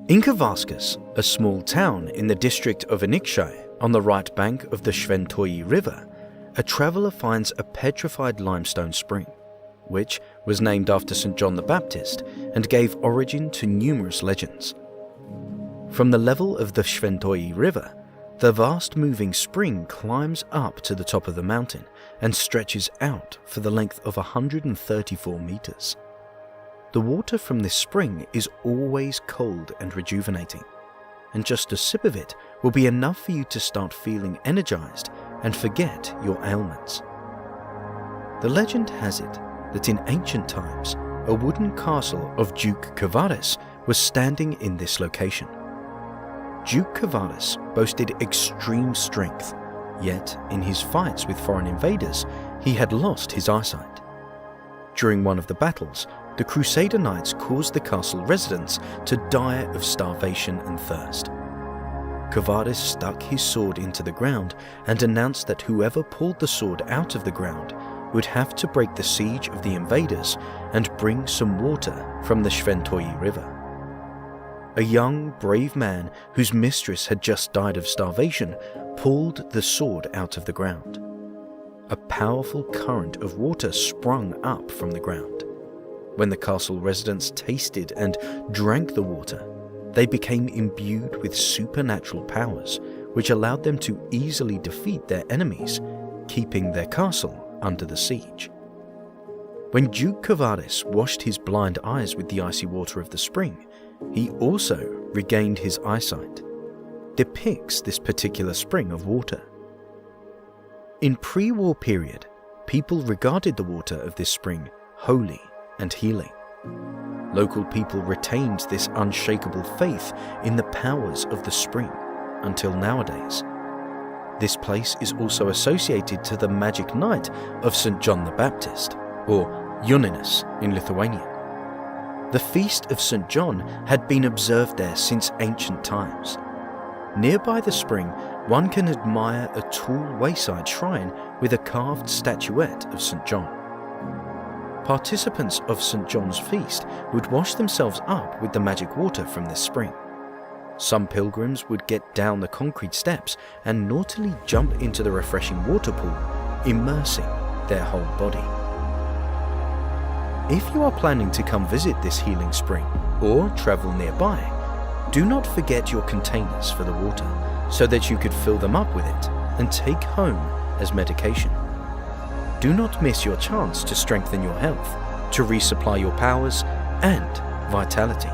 In Kavarskas, a small town in the district of Anykščiai on the right bank of the Šventoji River, a traveller finds a petrified limestone spring, which was named after St. John the Baptist and gave origin to numerous legends. From the level of the Šventoji River, the vast moving spring climbs up to the top of the mountain and stretches out for the length of 134 meters. The water from this spring is always cold and rejuvenating, and just a sip of it will be enough for you to start feeling energized and forget your ailments. The legend has it that in ancient times, a wooden castle of Duke Kavarskas was standing in this location. Duke Kavarskas boasted extreme strength, yet in his fights with foreign invaders, he had lost his eyesight. During one of the battles, the Crusader Knights caused the castle residents to die of starvation and thirst. Kavarskas stuck his sword into the ground and announced that whoever pulled the sword out of the ground would have to break the siege of the invaders and bring some water from the Šventoji River. A young, brave man whose mistress had just died of starvation pulled the sword out of the ground. A powerful current of water sprung up from the ground. When the castle residents tasted and drank the water, they became imbued with supernatural powers, which allowed them to easily defeat their enemies, keeping their castle under the siege. When Duke Kavarskas washed his blind eyes with the icy water of the spring, he also regained his eyesight. Depicts this particular spring of water. In pre-war period, people regarded the water of this spring holy and healing. Local people retained this unshakable faith in the powers of the spring until nowadays. This place is also associated to the magic night of St. John the Baptist, or Joninės in Lithuanian. The feast of St. John had been observed there since ancient times. Nearby the spring, one can admire a tall wayside shrine with a carved statuette of St. John. Participants of St. John's feast would wash themselves up with the magic water from this spring. Some pilgrims would get down the concrete steps and naughtily jump into the refreshing water pool, immersing their whole body. If you are planning to come visit this healing spring or travel nearby, do not forget your containers for the water so that you could fill them up with it and take home as medication. Do not miss your chance to strengthen your health, to resupply your powers and vitality.